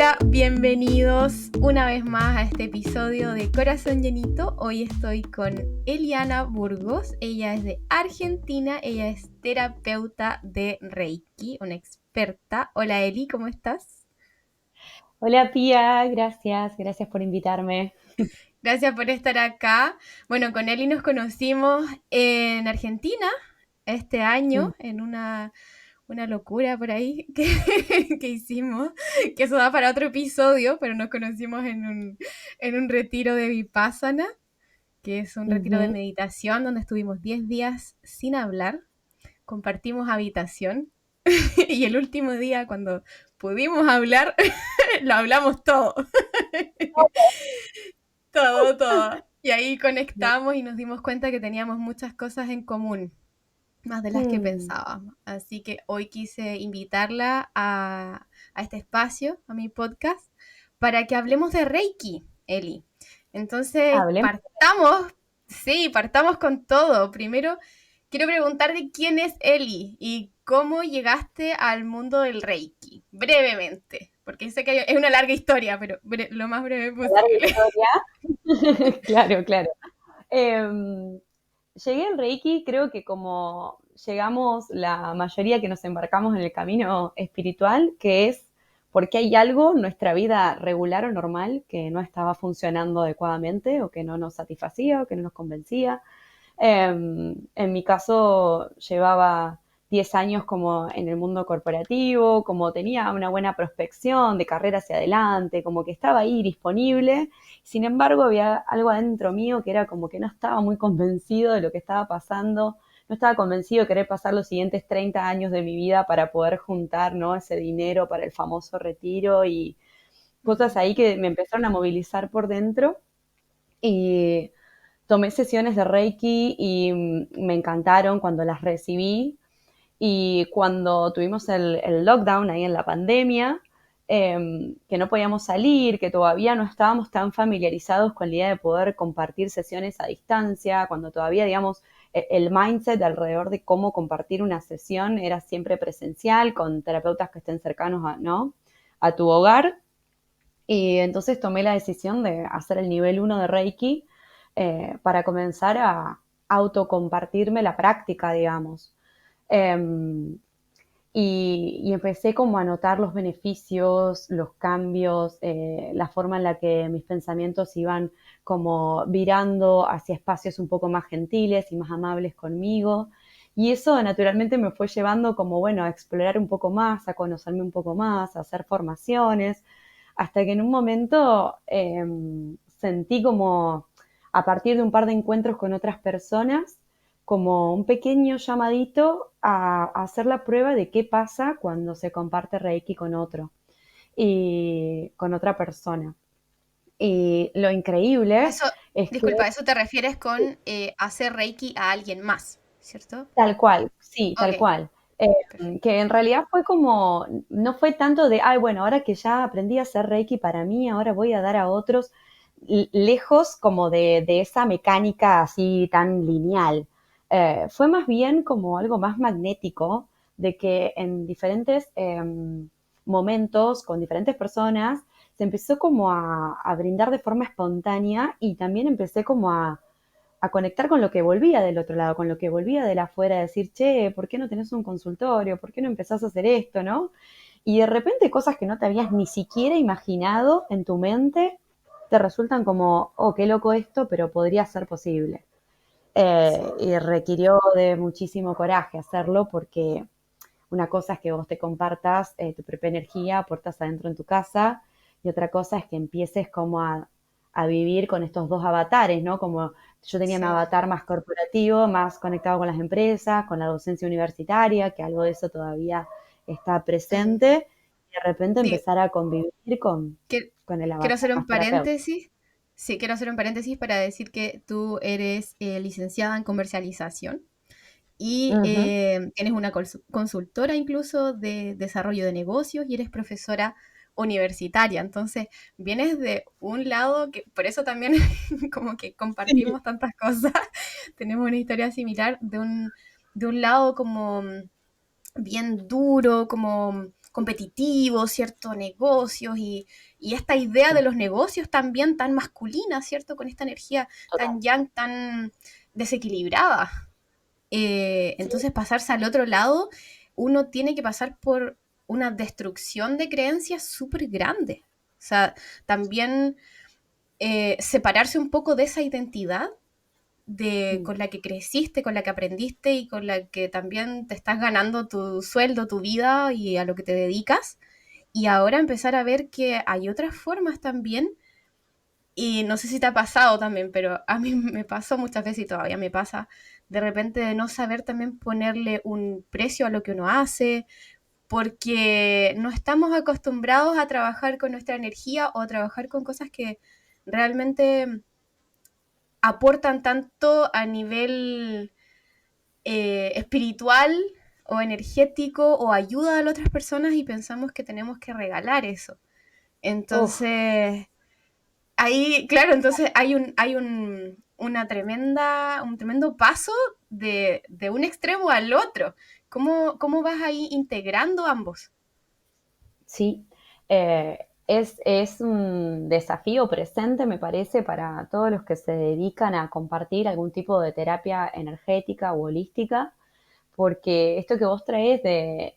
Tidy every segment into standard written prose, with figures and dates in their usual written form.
Hola, bienvenidos una vez más a este episodio de Corazón Llenito. Hoy estoy con Eliana Burgos. Ella es de Argentina, ella es terapeuta de Reiki, una experta. Hola Eli, ¿cómo estás? Hola Pía, gracias por invitarme. Gracias por estar acá. Bueno, con Eli nos conocimos en Argentina este Mm. año en una locura por ahí que hicimos, que eso da para otro episodio, pero nos conocimos en un retiro de Vipassana, que es un retiro de Ujú. meditación donde estuvimos 10 días sin hablar, compartimos habitación y el último día cuando pudimos hablar, lo hablamos todo, todo. Y ahí conectamos y nos dimos cuenta que teníamos muchas cosas en común, más de las que Mm. pensábamos. Así que hoy quise invitarla a este espacio, a mi podcast, para que hablemos de Reiki, Eli. Entonces, Hablemos. partamos con todo. Primero, quiero preguntarte quién es Eli y cómo llegaste al mundo del Reiki, brevemente, porque sé que es una larga historia, pero lo más breve Larga posible. historia. Claro. Em, Llegué al Reiki, creo que como llegamos la mayoría que nos embarcamos en el camino espiritual, que es porque hay algo en nuestra vida regular o normal que no estaba funcionando adecuadamente o que no nos satisfacía o que no nos convencía. En mi caso, llevaba 10 años como en el mundo corporativo, como tenía una buena prospección de carrera hacia adelante, como que estaba ahí disponible. Sin embargo, había algo adentro mío que era como que no estaba muy convencido de lo que estaba pasando, no estaba convencido de querer pasar los siguientes 30 años de mi vida para poder juntar, ¿no?, ese dinero para el famoso retiro y cosas ahí que me empezaron a movilizar por dentro. Y tomé sesiones de Reiki y me encantaron cuando las recibí. Y cuando tuvimos el lockdown ahí en la pandemia, que no podíamos salir, que todavía no estábamos tan familiarizados con la idea de poder compartir sesiones a distancia, cuando todavía, digamos, el mindset alrededor de cómo compartir una sesión era siempre presencial, con terapeutas que estén cercanos a, ¿no?, a tu hogar. Y entonces tomé la decisión de hacer el nivel 1 de Reiki, para comenzar a autocompartirme la práctica, digamos. Eh, y empecé como a notar los beneficios, los cambios, la forma en la que mis pensamientos iban como virando hacia espacios un poco más gentiles y más amables conmigo. Y eso naturalmente me fue llevando como, bueno, a explorar un poco más, a conocerme un poco más, a hacer formaciones, hasta que en un momento sentí como, a partir de un par de encuentros con otras personas, como un pequeño llamadito a hacer la prueba de qué pasa cuando se comparte Reiki con otro y con otra persona. Y lo A increíble eso, es que disculpa, a eso te refieres con hacer Reiki a alguien más, ¿cierto? tal cual, sí, tal Ok, cual. perfecto. Que en realidad fue como, no fue tanto de, ay, bueno, ahora que ya aprendí a hacer Reiki para mí, ahora voy a dar a otros, lejos como de esa mecánica así tan lineal. Fue más bien como algo más magnético, de que en diferentes momentos, con diferentes personas, se empezó como a brindar de forma espontánea y también empecé como a conectar con lo que volvía del otro lado, con lo que volvía de la afuera, decir, che, ¿por qué no tenés un consultorio? ¿Por qué no empezás a hacer esto, no? Y de repente cosas que no te habías ni siquiera imaginado en tu mente te resultan como, oh, qué loco esto, pero podría ser posible. Sí. Y requirió de muchísimo coraje hacerlo porque una cosa es que vos te compartas tu propia energía, puertas adentro en tu casa, y otra cosa es que empieces como a vivir con estos dos avatares, ¿no? Como yo tenía mi Sí. avatar más corporativo, más conectado con las empresas, con la docencia universitaria, que algo de eso todavía está Ujú. presente, y de repente Sí, empezar a convivir que- con el quiero avatar hacer un más terapeuta. paréntesis. Sí, quiero hacer un paréntesis para decir que tú eres licenciada en comercialización y Ujú. tienes una consultora incluso de desarrollo de negocios y eres profesora universitaria. Entonces, vienes de un lado que por eso también como que Sí. compartimos tantas cosas. Tenemos una historia similar de un lado como bien duro, como competitivos, ¿cierto? Negocios y esta idea de los negocios también tan masculina, ¿cierto? Con esta energía Total. tan yang, tan desequilibrada. Sí, Entonces pasarse al otro lado, uno tiene que pasar por una destrucción de creencias súper grande. O sea, también separarse un poco de esa identidad mm, con la que creciste, con la que aprendiste y con la que también te estás ganando tu sueldo, tu vida y a lo que te dedicas. Y ahora empezar a ver que hay otras formas también. Y no sé si te ha pasado también, pero a mí me pasó muchas veces y todavía me pasa de repente de no saber también ponerle un precio a lo que uno hace, porque no estamos acostumbrados a trabajar con nuestra energía o a trabajar con cosas que realmente aportan tanto a nivel espiritual o energético o ayuda a las otras personas y pensamos que tenemos que regalar eso. uf, Entonces, ahí, claro, entonces un tremendo paso de un extremo al otro. ¿Cómo vas ahí integrando ambos? sí. Es un desafío presente, me parece, para todos los que se dedican a compartir algún tipo de terapia energética o holística, porque esto que vos traes de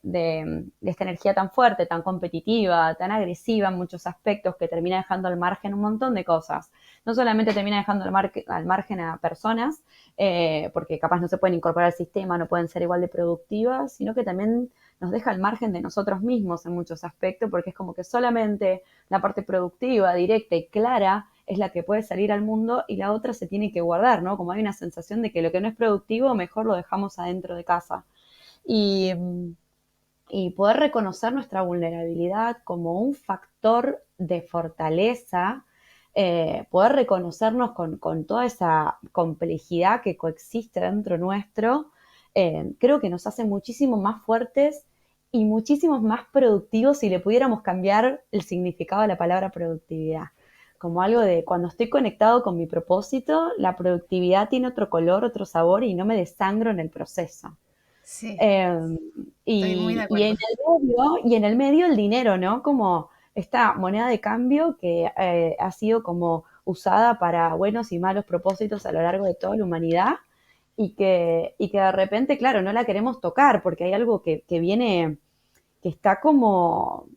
esta energía tan fuerte, tan competitiva, tan agresiva en muchos aspectos, que termina dejando al margen un montón de cosas. No solamente termina dejando al margen a personas, porque capaz no se pueden incorporar al sistema, no pueden ser igual de productivas, sino que también nos deja al margen de nosotros mismos en muchos aspectos, porque es como que solamente la parte productiva, directa y clara es la que puede salir al mundo y la otra se tiene que guardar, ¿no? Como hay una sensación de que lo que no es productivo, mejor lo dejamos adentro de casa. Y, y poder reconocer nuestra vulnerabilidad como un factor de fortaleza, poder reconocernos con toda esa complejidad que coexiste dentro nuestro, creo que nos hace muchísimo más fuertes y muchísimos más productivos si le pudiéramos cambiar el significado de la palabra productividad. Como algo de cuando estoy conectado con mi propósito, la productividad tiene otro color, otro sabor y no me desangro en el proceso. Sí, Eh, estoy muy de y acuerdo. en el medio el dinero, ¿no? Como esta moneda de cambio que ha sido como usada para buenos y malos propósitos a lo largo de toda la humanidad y que de repente, claro, no la queremos tocar porque hay algo que viene, que está como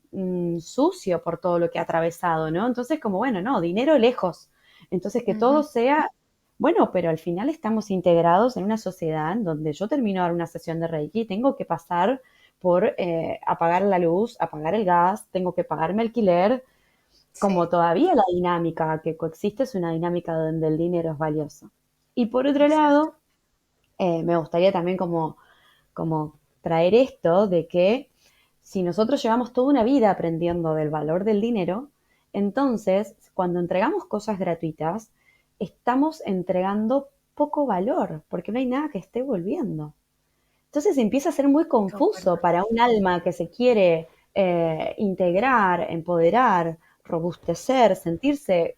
sucio por todo lo que ha atravesado, ¿no? Entonces, como, bueno, no, dinero lejos. Entonces, que todo Ujú. sea, bueno, pero al final estamos integrados en una sociedad en donde yo termino de dar una sesión de Reiki y tengo que pasar por apagar la luz, apagar el gas, tengo que pagarme alquiler, como Sí, todavía la dinámica que coexiste es una dinámica donde el dinero es valioso. Y por otro exacto. lado, me gustaría también como traer esto de que si nosotros llevamos toda una vida aprendiendo del valor del dinero, entonces cuando entregamos cosas gratuitas, estamos entregando poco valor, porque no hay nada que esté volviendo. Entonces empieza a ser muy Concuerdo. confuso para un alma que se quiere integrar, empoderar, robustecer, sentirse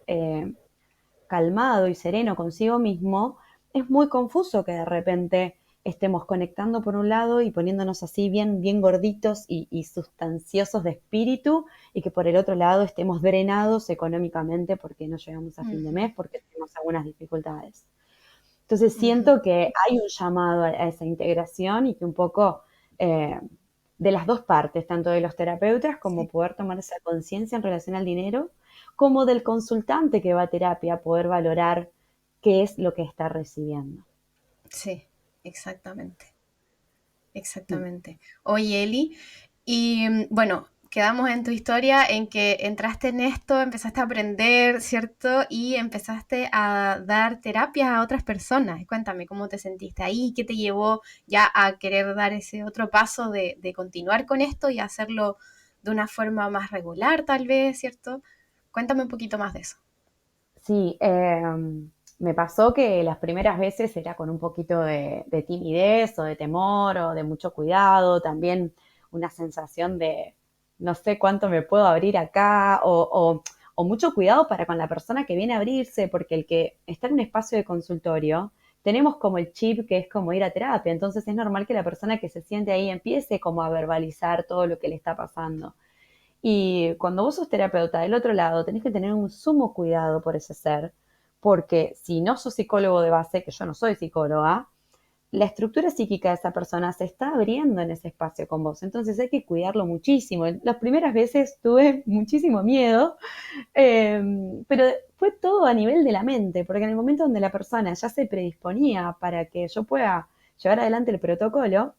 calmado y sereno consigo mismo, es muy confuso que de repente estemos conectando por un lado y poniéndonos así bien, bien gorditos y sustanciosos de espíritu, y que por el otro lado estemos drenados económicamente porque no llegamos a fin de Ujú, mes, porque tenemos algunas dificultades. Entonces ujú. siento que hay un llamado a esa integración y que un poco de las dos partes, tanto de los terapeutas como Sí, poder tomar esa conciencia en relación al dinero, como del consultante que va a terapia, poder valorar qué es lo que está recibiendo. sí, exactamente. Mm. Exactamente. Oye, Eli, y bueno, quedamos en tu historia en que entraste en esto, empezaste a aprender, ¿cierto? Y empezaste a dar terapias a otras personas. Cuéntame cómo te sentiste ahí, qué te llevó ya a querer dar ese otro paso de continuar con esto y hacerlo de una forma más regular, tal vez, ¿cierto? Cuéntame un poquito más de eso. Sí, me pasó que las primeras veces era con un poquito de timidez o de temor o de mucho cuidado, también una sensación de no sé cuánto me puedo abrir acá o mucho cuidado para con la persona que viene a abrirse, porque el que está en un espacio de consultorio tenemos como el chip que es como ir a terapia, entonces es normal que la persona que se siente ahí empiece como a verbalizar todo lo que le está pasando. Y cuando vos sos terapeuta del otro lado, tenés que tener un sumo cuidado por ese ser, porque si no sos psicólogo de base, que yo no soy psicóloga, la estructura psíquica de esa persona se está abriendo en ese espacio con vos. Entonces hay que cuidarlo muchísimo. Las primeras veces tuve muchísimo miedo, pero fue todo a nivel de la mente, porque en el momento donde la persona ya se predisponía para que yo pueda llevar adelante el protocolo,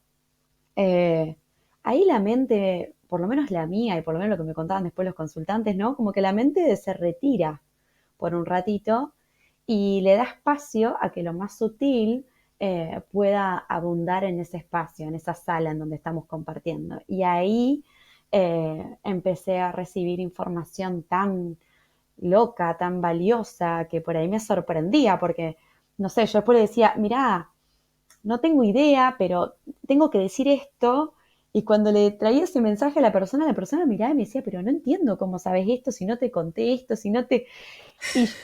eh, ahí la mente, por lo menos la mía y por lo menos lo que me contaban después los consultantes, ¿no? Como que la mente se retira por un ratito y le da espacio a que lo más sutil pueda abundar en ese espacio, en esa sala en donde estamos compartiendo. Y ahí empecé a recibir información tan loca, tan valiosa, que por ahí me sorprendía, porque, no sé, yo después le decía, mirá, no tengo idea, pero tengo que decir esto. Y cuando le traía ese mensaje a la persona miraba y me decía, pero no entiendo cómo sabes esto, si no te conté esto, si no te... Y,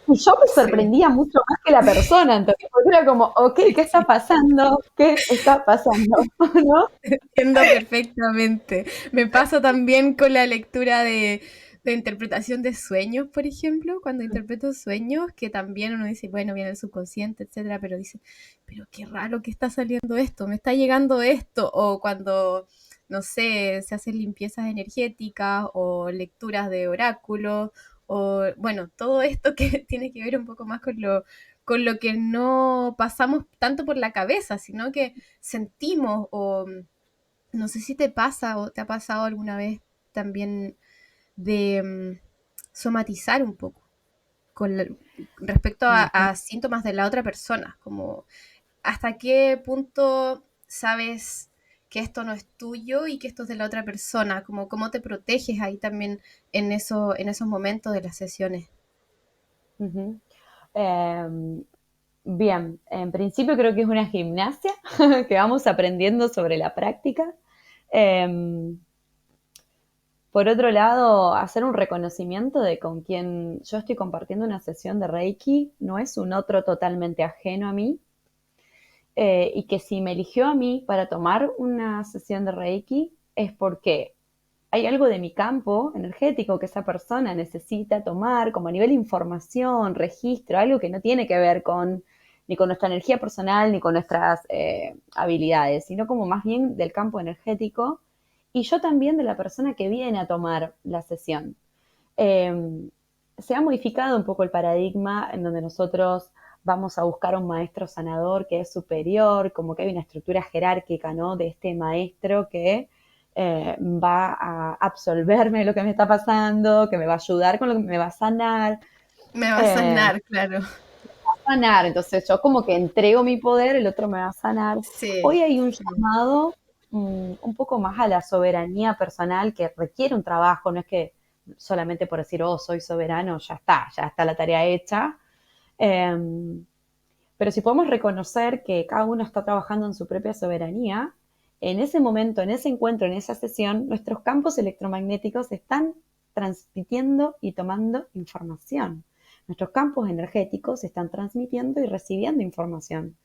y yo me Sí. sorprendía mucho más que la persona, entonces, porque era como, ok, ¿qué está pasando? ¿Qué está pasando? ¿No? Entiendo perfectamente. Me pasa también con la lectura de interpretación de sueños, por ejemplo, cuando interpreto sueños, que también uno dice, bueno, viene el subconsciente, etcétera, pero dice, pero qué raro que está saliendo esto, me está llegando esto, o cuando, no sé, se hacen limpiezas energéticas o lecturas de oráculos, o bueno, todo esto que tiene que ver un poco más con lo que no pasamos tanto por la cabeza, sino que sentimos o no sé si te pasa o te ha pasado alguna vez también de somatizar un poco con respecto Ujú. a síntomas de la otra persona, como hasta qué punto sabes que esto no es tuyo y que esto es de la otra persona, como cómo te proteges ahí también en esos momentos de las sesiones. Ujú. Eh, Bien, en principio creo que es una gimnasia que vamos aprendiendo sobre la práctica. Eh, por otro lado, hacer un reconocimiento de con quien yo estoy compartiendo una sesión de Reiki no es un otro totalmente ajeno a mí, y que si me eligió a mí para tomar una sesión de Reiki es porque hay algo de mi campo energético que esa persona necesita tomar como a nivel de información, registro, algo que no tiene que ver con ni con nuestra energía personal ni con nuestras habilidades, sino como más bien del campo energético y yo también de la persona que viene a tomar la sesión. Eh, Se ha modificado un poco el paradigma en donde nosotros vamos a buscar a un maestro sanador que es superior, como que hay una estructura jerárquica, ¿no? De este maestro que va a absolverme lo que me está pasando, que me va a ayudar con lo que me va a sanar. Me va a Eh, sanar, claro. Sanar, entonces yo como que entrego mi poder, el otro me va a sanar. Sí. Hoy hay un Sí. llamado un poco más a la soberanía personal que requiere un trabajo, no es que solamente por decir, oh, soy soberano, ya está la tarea hecha. Eh, pero si podemos reconocer que cada uno está trabajando en su propia soberanía, en ese momento, en ese encuentro, en esa sesión, nuestros campos electromagnéticos están transmitiendo y tomando información. Nuestros campos energéticos están transmitiendo y recibiendo información.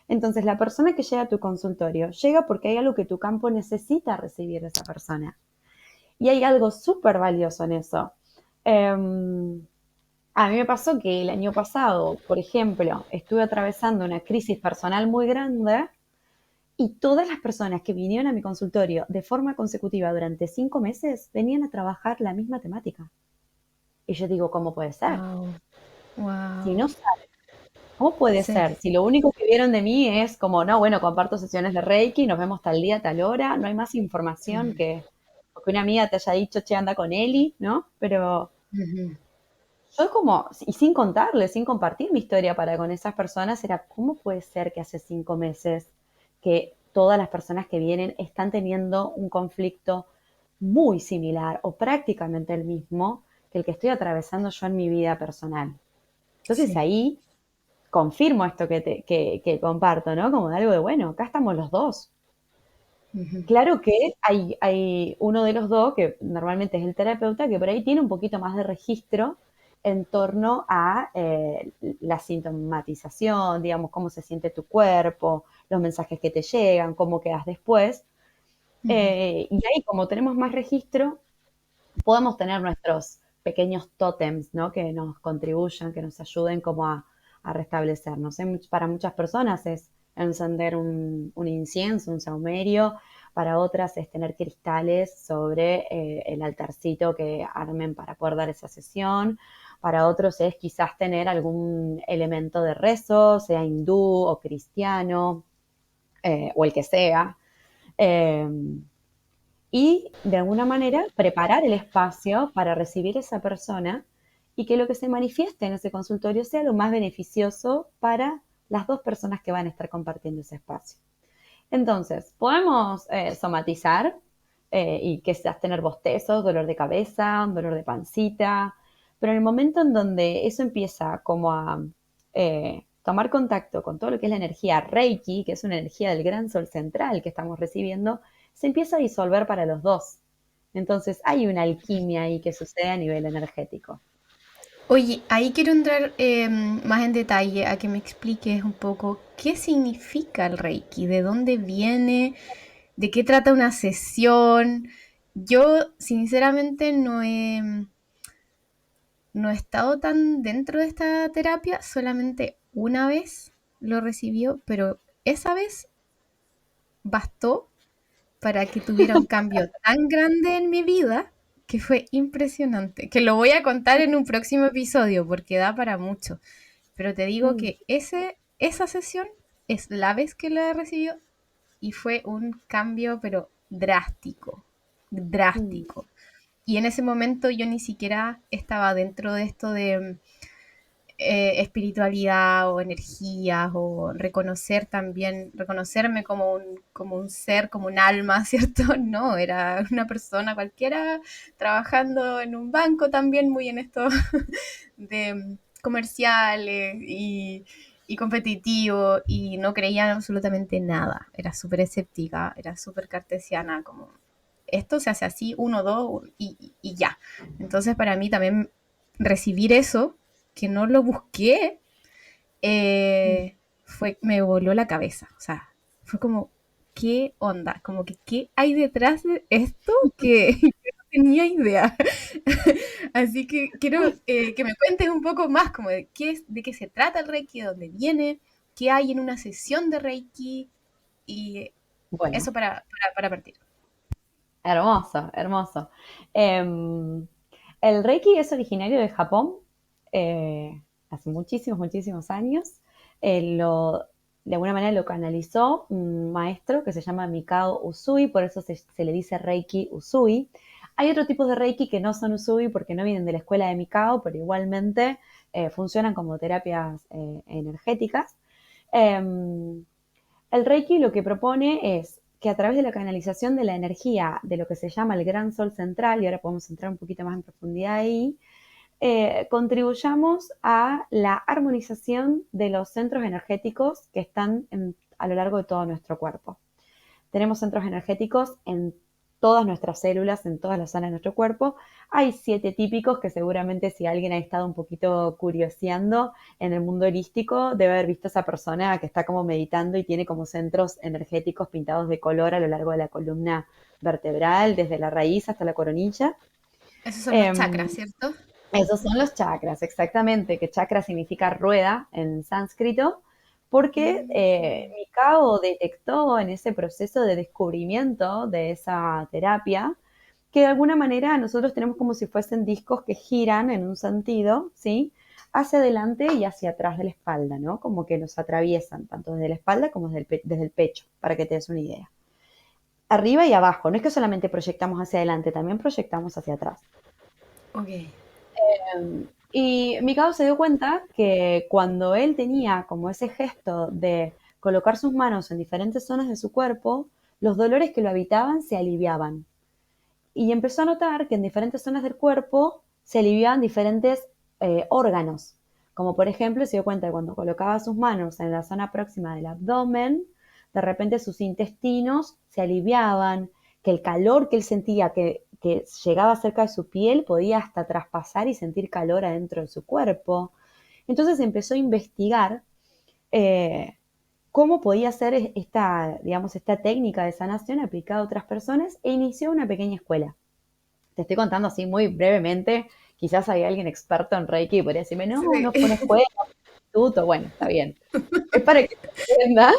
Entonces, la persona que llega a tu consultorio llega porque hay algo que tu campo necesita recibir de esa persona. Y hay algo súper valioso en eso. A mí me pasó que el año pasado, por ejemplo, estuve atravesando una crisis personal muy grande y todas las personas que vinieron a mi consultorio de forma consecutiva durante 5 meses venían a trabajar la misma temática. Y yo digo, ¿cómo puede ser? Wow. Si Wow. no, ¿cómo puede Sí. ser? Si lo único que vieron de mí es como, no, bueno, comparto sesiones de Reiki, nos vemos tal día, tal hora, no hay más información Ujú. que una amiga te haya dicho, che, anda con Eli, ¿no? Pero Ujú. yo como, y sin contarles, sin compartir mi historia para con esas personas, era cómo puede ser que hace 5 meses que todas las personas que vienen están teniendo un conflicto muy similar o prácticamente el mismo que el que estoy atravesando yo en mi vida personal. Entonces Sí. ahí confirmo esto que comparto, ¿no? Como de algo de, bueno, acá estamos los dos. Ujú. Claro que hay uno de los dos, que normalmente es el terapeuta, que por ahí tiene un poquito más de registro en torno a la sintomatización, digamos, cómo se siente tu cuerpo, los mensajes que te llegan, cómo quedas después. Ujú. Y ahí, como tenemos más registro, podemos tener nuestros pequeños tótems, ¿no? Que nos contribuyan, que nos ayuden como a restablecernos. Para muchas personas es encender un incienso, un saumerio, para otras es tener cristales sobre el altarcito que armen para poder dar esa sesión. Para otros es quizás tener algún elemento de rezo, sea hindú o cristiano, o el que sea. Eh, y de alguna manera preparar el espacio para recibir a esa persona y que lo que se manifieste en ese consultorio sea lo más beneficioso para las dos personas que van a estar compartiendo ese espacio. Entonces, podemos somatizar y quizás tener bostezos, dolor de cabeza, dolor de pancita, pero en el momento en donde eso empieza como a tomar contacto con todo lo que es la energía Reiki, que es una energía del gran sol central que estamos recibiendo, se empieza a disolver para los dos. Entonces hay una alquimia ahí que sucede a nivel energético. Oye, ahí quiero entrar más en detalle a que me expliques un poco qué significa el Reiki, de dónde viene, de qué trata una sesión. Yo, sinceramente, no he estado tan dentro de esta terapia, solamente una vez lo recibió, pero esa vez bastó para que tuviera un cambio tan grande en mi vida que fue impresionante, que lo voy a contar en un próximo episodio porque da para mucho. Pero te digo Mm, que esa sesión es la vez que la recibió y fue un cambio, pero drástico, mm, drástico. Y en ese momento yo ni siquiera estaba dentro de esto de espiritualidad o energías o reconocer también, reconocerme como un ser, como un alma, ¿cierto? No, era una persona cualquiera trabajando en un banco también, muy en esto de comerciales y competitivo y no creía en absolutamente nada. Era súper escéptica, era súper cartesiana, como esto se hace así, uno, dos y ya. Entonces para mí también recibir eso, que no lo busqué, mm. me voló la cabeza. O sea, fue como, ¿qué onda? Como que, ¿qué hay detrás de esto que yo no tenía idea? Así que quiero que me cuentes un poco más como de qué se trata el Reiki, de dónde viene, qué hay en una sesión de Reiki y Bueno, eso para partir. hermoso, hermoso. Em, el Reiki es originario de Japón, hace muchísimos, muchísimos años. De alguna manera lo canalizó un maestro que se llama Mikao Usui, por eso se le dice Reiki Usui. Hay otros tipos de Reiki que no son Usui porque no vienen de la escuela de Mikao, pero igualmente funcionan como terapias energéticas. Em, el Reiki lo que propone es que a través de la canalización de la energía de lo que se llama el gran sol central, y ahora podemos entrar un poquito más en profundidad ahí, contribuyamos a la armonización de los centros energéticos que están a lo largo de todo nuestro cuerpo. Tenemos centros energéticos en todas nuestras células, en todas las zonas de nuestro cuerpo. Hay 7 típicos que seguramente si alguien ha estado un poquito curioseando en el mundo holístico, debe haber visto a esa persona que está como meditando y tiene como centros energéticos pintados de color a lo largo de la columna vertebral, desde la raíz hasta la coronilla. Esos son los Eh, chakras, ¿cierto? Esos son los chakras, exactamente, que chakra significa rueda en sánscrito, porque Mm. Mikao detectó en ese proceso de descubrimiento de esa terapia que de alguna manera nosotros tenemos como si fuesen discos que giran en un sentido, ¿sí? Hacia adelante y hacia atrás de la espalda, ¿no? Como que nos atraviesan, tanto desde la espalda como desde el pecho, para que te des una idea. Arriba y abajo, no es que solamente proyectamos hacia adelante, también proyectamos hacia atrás. Ok. Y Mikao se dio cuenta que cuando él tenía como ese gesto de colocar sus manos en diferentes zonas de su cuerpo, los dolores que lo habitaban se aliviaban. Y empezó a notar que en diferentes zonas del cuerpo se aliviaban diferentes órganos. Como por ejemplo, se dio cuenta que cuando colocaba sus manos en la zona próxima del abdomen, de repente sus intestinos se aliviaban, que el calor que él sentía, que que llegaba cerca de su piel, podía hasta traspasar y sentir calor adentro de su cuerpo. Entonces empezó a investigar eh, cómo podía ser esta, digamos, esta técnica de sanación aplicada a otras personas e inició una pequeña escuela. Te estoy contando así muy brevemente, quizás hay alguien experto en Reiki y podría decirme, no, Sí. no fue una escuela, fue un instituto, bueno, está bien. Es para que se entienda.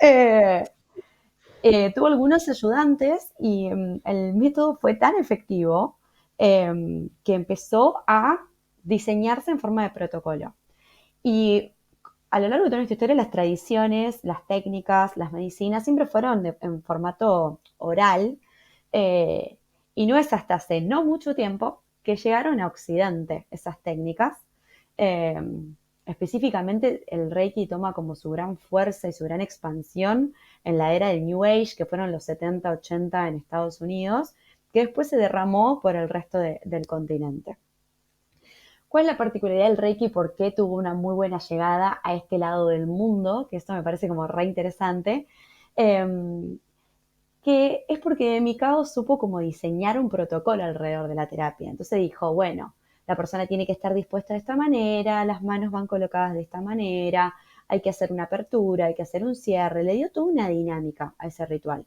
Eh, Tuvo algunos ayudantes y el método fue tan efectivo que empezó a diseñarse en forma de protocolo. Y a lo largo de toda nuestra historia, las tradiciones, las técnicas, las medicinas siempre fueron en formato oral eh, y no es hasta hace no mucho tiempo que llegaron a Occidente esas técnicas. Eh, Específicamente el Reiki toma como su gran fuerza y su gran expansión en la era del New Age, que fueron los 70, 80 en Estados Unidos, que después se derramó por el resto del continente. ¿Cuál es la particularidad del Reiki? ¿Por qué tuvo una muy buena llegada a este lado del mundo? Que esto me parece como re interesante. Que es porque Mikao supo como diseñar un protocolo alrededor de la terapia. Entonces dijo, bueno, la persona tiene que estar dispuesta de esta manera, las manos van colocadas de esta manera, hay que hacer una apertura, hay que hacer un cierre. Le dio toda una dinámica a ese ritual.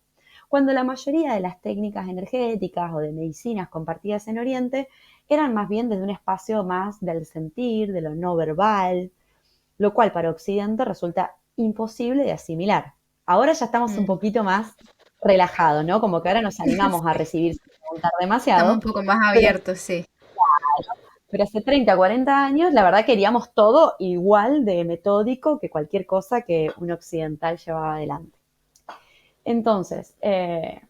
Cuando la mayoría de las técnicas energéticas o de medicinas compartidas en Oriente eran más bien desde un espacio más del sentir, de lo no verbal, lo cual para Occidente resulta imposible de asimilar. Ahora ya estamos un Mm. poquito más relajados, ¿no? Como que ahora nos animamos a Sí. recibir sin preguntar Estamos un demasiado, poco más pero, abiertos, sí. pero hace 30, 40 años la verdad queríamos todo igual de metódico que cualquier cosa que un occidental llevaba adelante. Entonces, el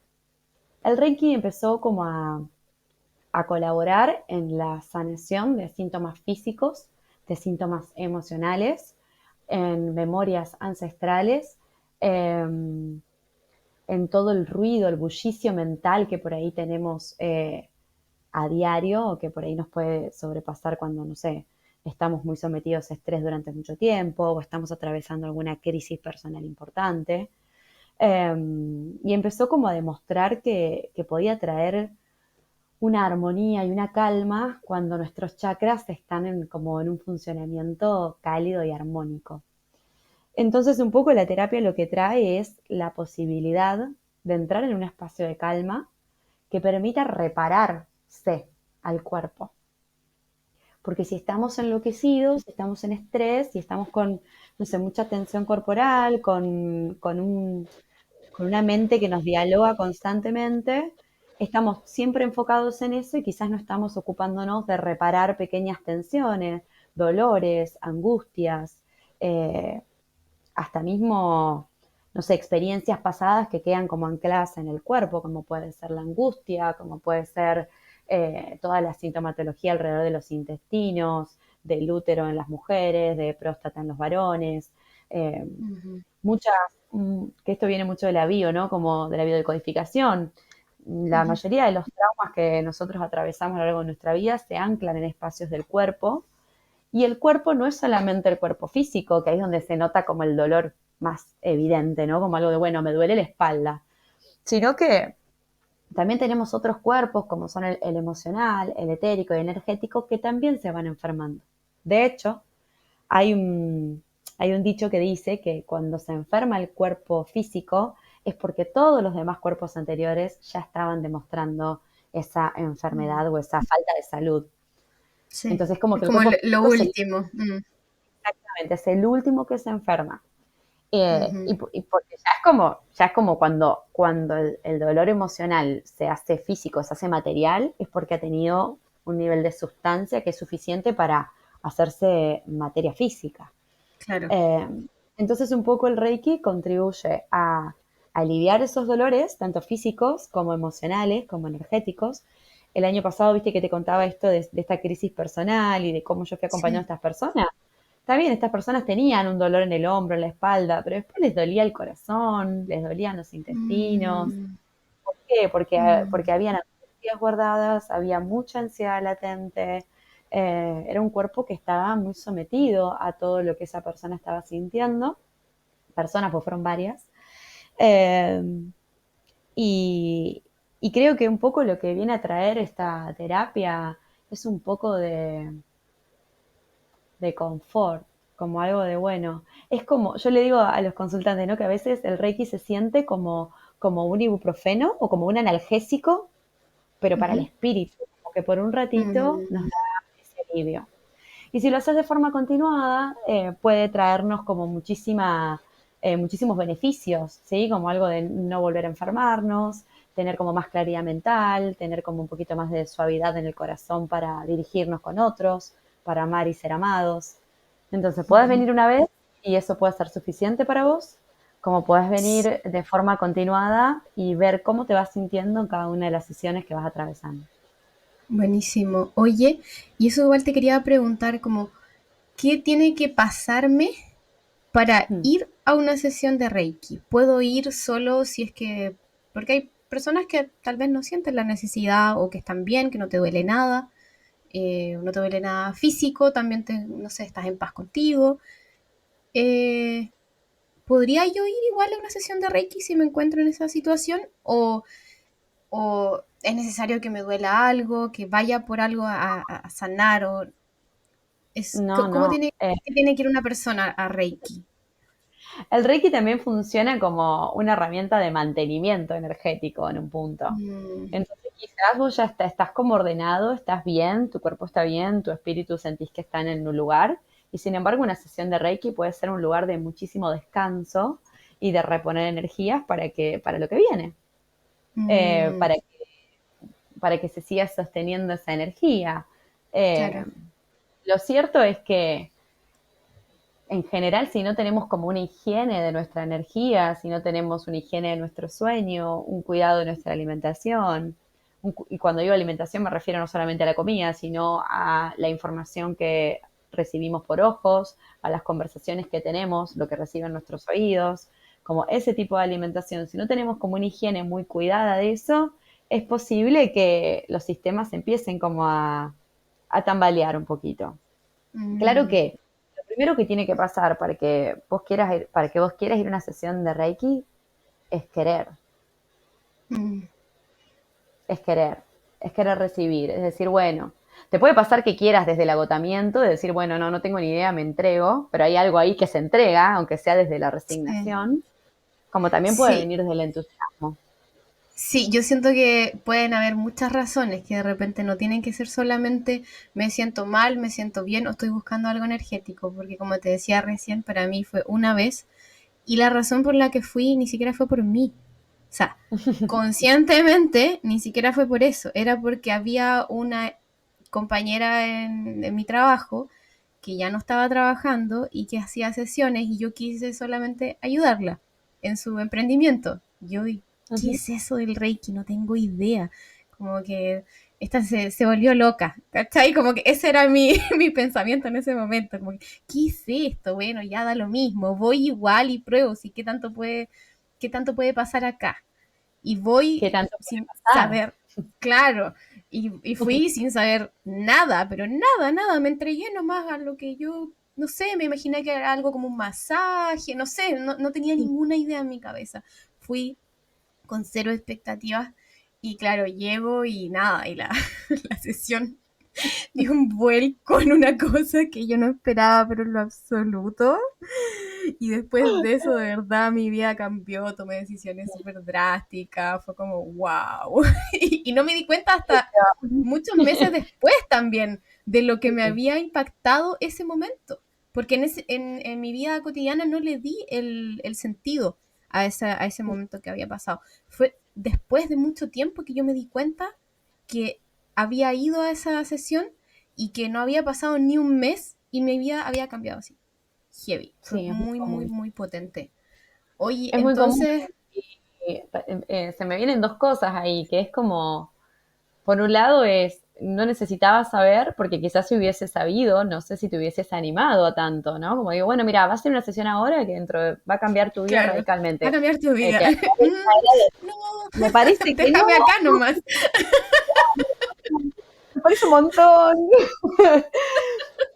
Reiki empezó como a colaborar en la sanación de síntomas físicos, de síntomas emocionales, en memorias ancestrales, en todo el ruido, el bullicio mental que por ahí tenemos a diario o que por ahí nos puede sobrepasar cuando, no sé, estamos muy sometidos a estrés durante mucho tiempo o estamos atravesando alguna crisis personal importante. Y empezó como a demostrar que podía traer una armonía y una calma cuando nuestros chakras están como en un funcionamiento cálido y armónico. Entonces, un poco la terapia lo que trae es la posibilidad de entrar en un espacio de calma que permita repararse al cuerpo. Porque si estamos enloquecidos, si estamos en estrés, si estamos con, no sé, mucha tensión corporal, con una mente que nos dialoga constantemente, estamos siempre enfocados en eso y quizás no estamos ocupándonos de reparar pequeñas tensiones, dolores, angustias, eh, hasta mismo, no sé, experiencias pasadas que quedan como ancladas en el cuerpo, como puede ser la angustia, como puede ser toda la sintomatología alrededor de los intestinos, del útero en las mujeres, de próstata en los varones. Eh, Ujú. Muchas, que esto viene mucho de la bio, ¿no? Como de la biodecodificación. La Ujú. mayoría de los traumas que nosotros atravesamos a lo largo de nuestra vida se anclan en espacios del cuerpo y el cuerpo no es solamente el cuerpo físico, que ahí es donde se nota como el dolor más evidente, ¿no? Como algo de, bueno, me duele la espalda, sino que también tenemos otros cuerpos como son el emocional, el etérico y el energético que también se van enfermando. De hecho, hay un, hay un dicho que dice que cuando se enferma el cuerpo físico es porque todos los demás cuerpos anteriores ya estaban demostrando esa Mm. enfermedad o esa falta de salud. Sí, Entonces, como es que el como cuerpo lo físico último. Mm. exactamente, es el último que se enferma. Ujú. Y porque ya es como cuando el dolor emocional se hace físico, se hace material, es porque ha tenido un nivel de sustancia que es suficiente para hacerse materia física. Claro. Eh, entonces un poco el Reiki contribuye a aliviar esos dolores, tanto físicos como emocionales, como energéticos. El año pasado, viste que te contaba esto de esta crisis personal y de cómo yo fui acompañando a Sí. estas personas. Está bien, estas personas tenían un dolor en el hombro, en la espalda, pero después les dolía el corazón, les dolían los intestinos. Mm. ¿Por qué? Porque Mm. habían angustias guardadas, había mucha ansiedad latente, era un cuerpo que estaba muy sometido a todo lo que esa persona estaba sintiendo. Personas, pues fueron varias. Eh, y, Y creo que un poco lo que viene a traer esta terapia es un poco de confort, como algo de bueno. Es como, yo le digo a los consultantes, ¿no? Que a veces el Reiki se siente como un ibuprofeno o como un analgésico, pero para el Ujú. espíritu, como que por un ratito nos Mm, da ese alivio. Y si lo haces de forma continuada, puede traernos como muchísimos beneficios, ¿sí? Como algo de no volver a enfermarnos, tener como más claridad mental, tener como un poquito más de suavidad en el corazón para dirigirnos con otros, para amar y ser amados. Entonces, puedes ujú. venir una vez y eso puede ser suficiente para vos, como puedes venir de forma continuada y ver cómo te vas sintiendo en cada una de las sesiones que vas atravesando. Buenísimo. Oye, y eso igual te quería preguntar como, ¿qué tiene que pasarme para Mm. ir a una sesión de Reiki? ¿Puedo ir solo si es que, porque hay personas que tal vez no sienten la necesidad o que están bien, que no te duele nada, no te duele nada físico, también te, no sé, estás en paz contigo. Eh, ¿Podría yo ir igual a una sesión de Reiki si me encuentro en esa situación? ¿O es necesario que me duela algo, que vaya por algo a sanar? ¿O No, cómo no. tiene que ir una persona a Reiki? El Reiki también funciona como una herramienta de mantenimiento energético en un punto. Mm, Entonces, quizás vos ya estás como ordenado, estás bien, tu cuerpo está bien, tu espíritu sentís que está en un lugar. Y sin embargo, una sesión de Reiki puede ser un lugar de muchísimo descanso y de reponer energías para lo que viene, eh, mm, para, para que se siga sosteniendo esa energía. Eh, claro. lo cierto es que en general, si no tenemos como una higiene de nuestra energía, si no tenemos una higiene de nuestro sueño, un cuidado de nuestra alimentación, y cuando digo alimentación me refiero no solamente a la comida, sino a la información que recibimos por ojos, a las conversaciones que tenemos, lo que reciben nuestros oídos, como ese tipo de alimentación. Si no tenemos como una higiene muy cuidada de eso, es posible que los sistemas empiecen como a tambalear un poquito. Claro Mm, que lo primero que tiene que pasar para que vos quieras ir a una sesión de Reiki es querer, mm, es querer, es querer recibir, es decir, bueno, te puede pasar que quieras desde el agotamiento, de decir, bueno, no tengo ni idea, me entrego, pero hay algo ahí que se entrega, aunque sea desde la sí. resignación, como también puede Sí, venir desde el entusiasmo. sí, yo siento que pueden haber muchas razones que de repente no tienen que ser solamente me siento mal, me siento bien o estoy buscando algo energético, porque como te decía recién, para mí fue una vez y la razón por la que fui ni siquiera fue por mí. O sea, conscientemente ni siquiera fue por eso, era porque había una compañera en mi trabajo que ya no estaba trabajando y que hacía sesiones y yo quise solamente ayudarla en su emprendimiento. Yo, ¿qué Ujú. es eso del Reiki? No tengo idea. Como que esta se volvió loca, ¿cachai? Como que ese era mi pensamiento en ese momento, como que, ¿qué es esto? Bueno, ya da lo mismo, voy igual y pruebo, sí, qué tanto puede pasar acá? Y ¿Qué voy tanto puede sin pasar? saber, claro, y fui sin saber nada, pero nada, nada, me entregué nomás a lo que yo, no sé, me imaginé que era algo como un masaje, no sé, no tenía ninguna idea en mi cabeza. Fui con cero expectativas y claro, llego y nada, y la sesión dio un vuelco en una cosa que yo no esperaba, pero en lo absoluto. Y después de eso, de verdad, mi vida cambió, tomé decisiones súper drásticas, fue como, wow. Y no me di cuenta hasta muchos meses después también de lo que me había impactado ese momento, porque en mi vida cotidiana no le di el sentido a ese momento que había pasado. Fue después de mucho tiempo que yo me di cuenta que había ido a esa sesión y que no había pasado ni un mes y mi vida había cambiado así. Heavy. Fue Sí, es muy muy, muy, común. muy potente. Oye, Es muy común entonces, y se me vienen dos cosas ahí, que es como por un lado es, no necesitabas saber, porque quizás si hubiese sabido, no sé si te hubieses animado a tanto, ¿no? Como digo, bueno, mira, vas a hacer una sesión ahora que va a cambiar tu vida claro, va a radicalmente. cambiar tu vida. Que a mí No, me parece que no, déjame acá nomás. me parece un montón.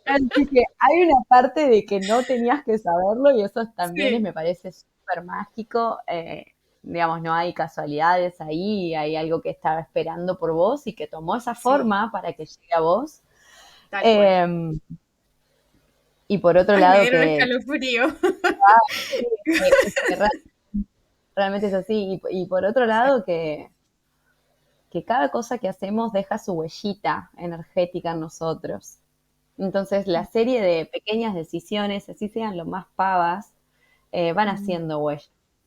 Así que hay una parte de que no tenías que saberlo y eso también Sí. me parece súper mágico. digamos, no hay casualidades ahí, hay algo que estaba esperando por vos y que tomó esa Sí, forma para que llegue a vos. tal cual. Eh, y por otro Ay, me lado dieron que, escalofrío. sí, que realmente es así, y por otro Sí. lado que cada cosa que hacemos deja su huellita energética en nosotros. Entonces, la serie de pequeñas decisiones, así sean lo más pavas, van Mm, haciendo huella.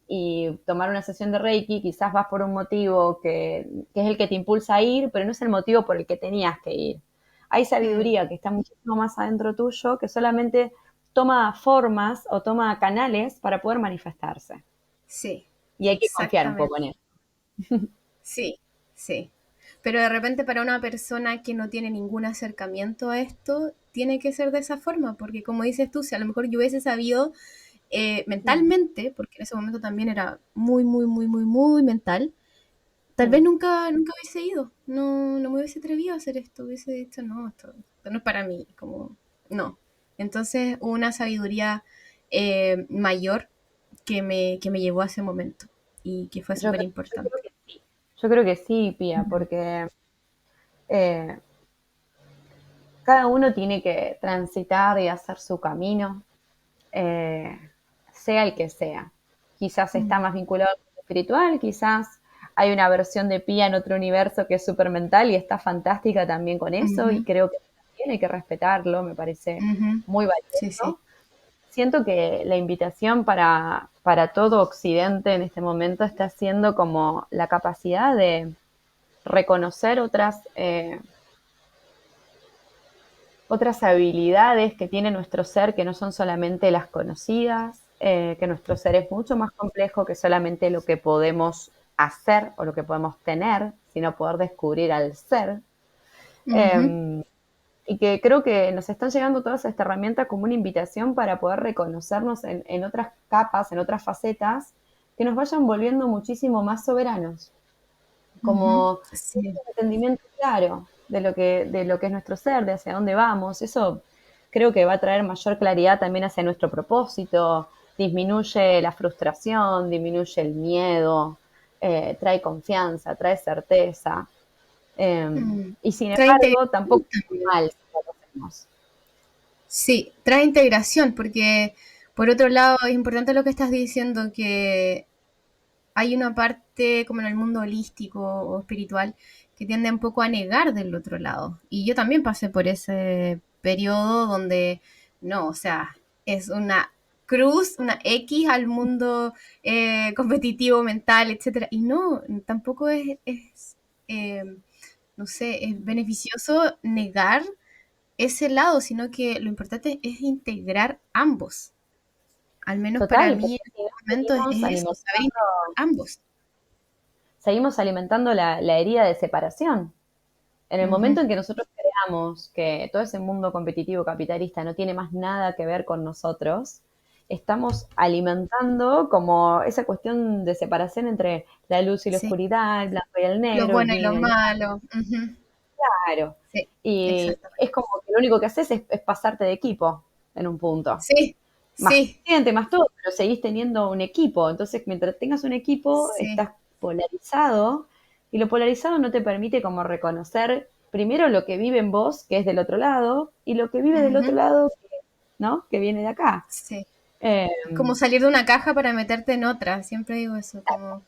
Y tomar una sesión de Reiki quizás vas por un motivo que es el que te impulsa a ir, pero no es el motivo por el que tenías que ir. Hay mm, sabiduría que está muchísimo más adentro tuyo que solamente toma formas o toma canales para poder manifestarse. sí, Y hay que confiar un poco exactamente. en eso. Sí, sí. Pero de repente para una persona que no tiene ningún acercamiento a esto, tiene que ser de esa forma, porque como dices tú, si a lo mejor yo hubiese sabido Mm, mentalmente, porque en ese momento también era muy, muy, muy, muy, muy mental, tal vez mm. nunca hubiese ido, no me hubiese atrevido a hacer esto, hubiese dicho, no, esto no es para mí, como, no. Entonces hubo una sabiduría mayor que me llevó a ese momento y que fue Yo, súper yo creo importante. que sí. Yo creo que sí, Pía, porque eh, cada uno tiene que transitar y hacer su camino, eh, sea el que sea. Quizás está más vinculado al mundo espiritual, quizás hay una versión de Pía en otro universo que es súper mental y está fantástica también con eso, y Ujú, creo que también hay que respetarlo, me parece ujú. muy Sí, sí. valioso. Siento que la invitación para todo Occidente en este momento está siendo como la capacidad de reconocer otras habilidades que tiene nuestro ser que no son solamente las conocidas, que nuestro ser es mucho más complejo que solamente lo que podemos hacer o lo que podemos tener, sino poder descubrir al ser. Ujú. Eh, y que creo que nos están llegando todas esta herramienta como una invitación para poder reconocernos en otras capas, en otras facetas, que nos vayan volviendo muchísimo más soberanos, Ujú. como un Sí. entendimiento claro de lo que es nuestro ser, de hacia dónde vamos. Eso creo que va a traer mayor claridad también hacia nuestro propósito, disminuye la frustración, disminuye el miedo, trae confianza, trae certeza. Mm. Y sin Trae embargo, integración tampoco es también. mal si no lo hacemos. Sí, trae integración, porque por otro lado es importante lo que estás diciendo, que hay una parte como en el mundo holístico o espiritual que tiende un poco a negar del otro lado. Y yo también pasé por ese periodo donde, no, o sea, es una cruz, una X al mundo competitivo, mental, etcétera. Y no, tampoco eh, no sé, es beneficioso negar ese lado, sino que lo importante es integrar ambos. Al menos para Total, mí porque en si no este momento es eso, saber integrar ambos. seguimos alimentando la herida de separación. En el Ujú. momento en que nosotros creamos que todo ese mundo competitivo capitalista no tiene más nada que ver con nosotros, estamos alimentando como esa cuestión de separación entre la luz y la Sí, oscuridad, el blanco y el lo negro, el bueno y yin lo y el yang. malo. Ujú. Claro. Sí, Y exactamente. es como que lo único que haces es pasarte de equipo en un punto. Sí, Más sí, gente, más todo, pero seguís teniendo un equipo. Entonces, mientras tengas un equipo, sí. estás polarizado, y lo polarizado no te permite como reconocer primero lo que vive en vos, que es del otro lado, y lo que vive del otro Ujú. lado, ¿no? Que viene de acá. Sí. Eh, Es como salir de una caja para meterte en otra. Siempre digo eso, como,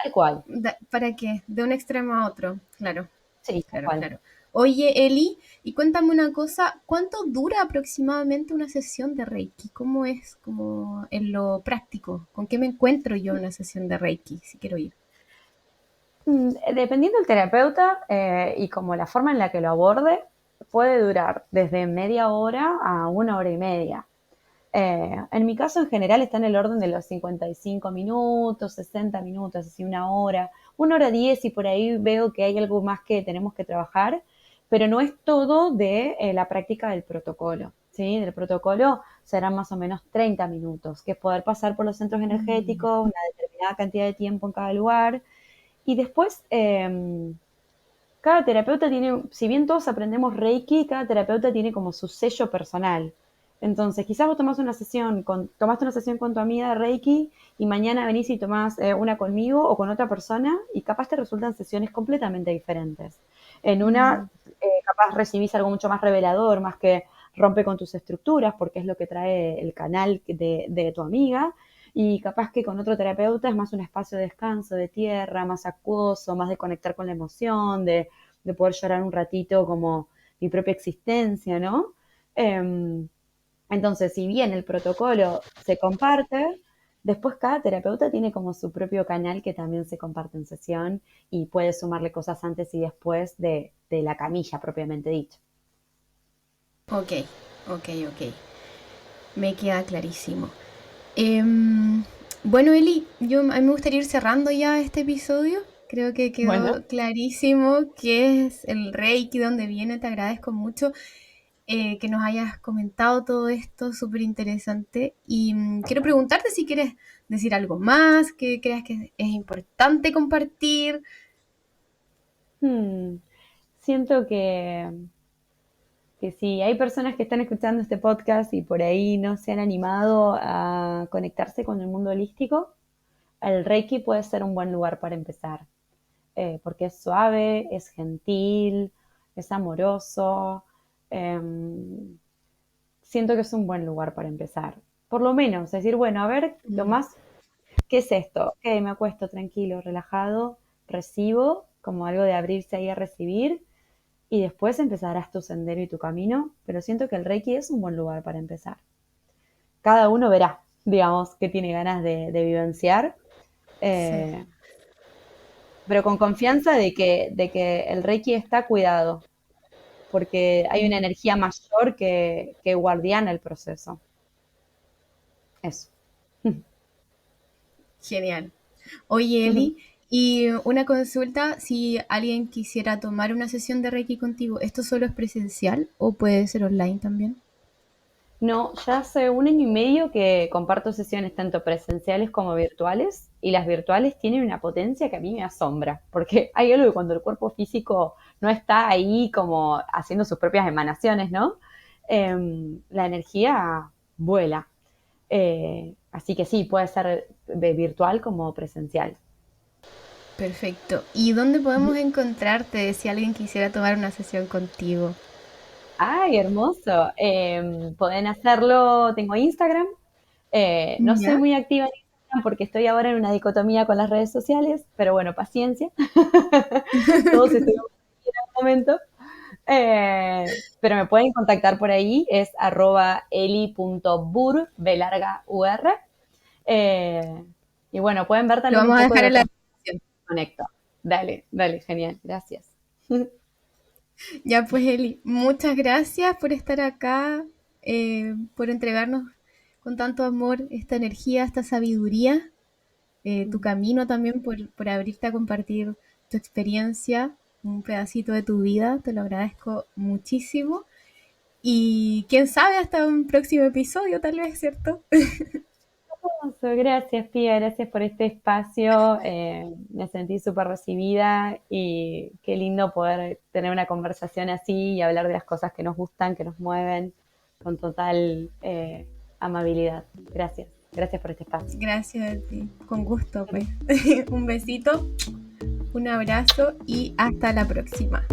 Tal cual. ¿para qué? De un extremo a otro. Claro, Sí, tal claro, cual. claro. Oye, Eli, y cuéntame una cosa, ¿cuánto dura aproximadamente una sesión de Reiki? ¿Cómo es como en lo práctico? ¿Con qué me encuentro yo en una sesión de Reiki si quiero ir? Dependiendo del terapeuta y como la forma en la que lo aborde, puede durar desde media hora a 1 hora y media. En mi caso, en general, está en el orden de los 55 minutos, 60 minutos, así 1 hora, 1 hora 10, y por ahí veo que hay algo más que tenemos que trabajar, pero no es todo de la práctica del protocolo, ¿sí? Del protocolo serán más o menos 30 minutos, que es poder pasar por los centros Mm, energéticos, una determinada cantidad de tiempo en cada lugar, y después cada terapeuta tiene, si bien todos aprendemos Reiki, cada terapeuta tiene como su sello personal. Entonces, quizás vos tomaste una sesión con tu amiga de Reiki y mañana venís y tomás una conmigo o con otra persona y capaz te resultan sesiones completamente diferentes. En una, Mm, capaz recibís algo mucho más revelador, más que rompe con tus estructuras, porque es lo que trae el canal de tu amiga. Y capaz que con otro terapeuta es más un espacio de descanso, de tierra, más acuoso, más de conectar con la emoción, de poder llorar un ratito como mi propia existencia, ¿no? Em, entonces, si bien el protocolo se comparte, después cada terapeuta tiene como su propio canal que también se comparte en sesión y puede sumarle cosas antes y después de la camilla propiamente dicho. ok, ok. Me queda clarísimo. Em, bueno, Eli, a mí me gustaría ir cerrando ya este episodio. Creo que Bueno, quedó clarísimo qué es el Reiki, de dónde viene. Te agradezco mucho que nos hayas comentado todo esto, súper interesante. Y quiero preguntarte si quieres decir algo más, que creas que es importante compartir. hmm, siento que si hay personas que están escuchando este podcast y por ahí no se han animado a conectarse con el mundo holístico, el Reiki puede ser un buen lugar para empezar. Porque es suave, es gentil, es amoroso. eh, Siento que es un buen lugar para empezar. Por lo menos, decir, bueno, a ver, lo Mm, más, ¿qué es esto? Ok, me acuesto tranquilo, relajado, recibo, como algo de abrirse ahí a recibir, y después empezarás tu sendero y tu camino, pero siento que el Reiki es un buen lugar para empezar. Cada uno verá, digamos, qué tiene ganas de vivenciar, sí. eh, pero con confianza de que el Reiki está cuidado, porque hay una Mm, energía mayor que guardiana el proceso. Eso. genial. Oye, Eli, y una consulta, si alguien quisiera tomar una sesión de Reiki contigo, ¿esto solo es presencial o puede ser online también? No, ya hace 1 año y medio que comparto sesiones tanto presenciales como virtuales y las virtuales tienen una potencia que a mí me asombra, porque hay algo que cuando el cuerpo físico no está ahí como haciendo sus propias emanaciones, ¿no? La energía vuela. Así que sí, puede ser virtual como presencial. Perfecto. ¿Y dónde podemos encontrarte si alguien quisiera tomar una sesión contigo? Ay, hermoso. Pueden hacerlo, tengo Instagram. No soy ¿Ya? muy activa en Instagram porque estoy ahora en una dicotomía con las redes sociales, pero bueno, paciencia. Todos estuvimos en algún momento. Pero me pueden contactar por ahí, es @eli.bur, B larga UR. Eh, y bueno, pueden ver Lo también un vamos a poco dejar de en la otras descripción. conecto. Dale, dale, genial, gracias. Ya pues, Eli, muchas gracias por estar acá, por entregarnos con tanto amor esta energía, esta sabiduría, tu camino también, por abrirte a compartir tu experiencia, un pedacito de tu vida. Te lo agradezco muchísimo. Y quién sabe, hasta un próximo episodio, tal vez, ¿cierto? Hermoso, gracias, Pía, gracias por este espacio. Me sentí súper recibida y qué lindo poder tener una conversación así y hablar de las cosas que nos gustan, que nos mueven, con total amabilidad. Gracias, gracias por este espacio. Gracias a ti, con gusto, pues. Un besito, un abrazo y hasta la próxima.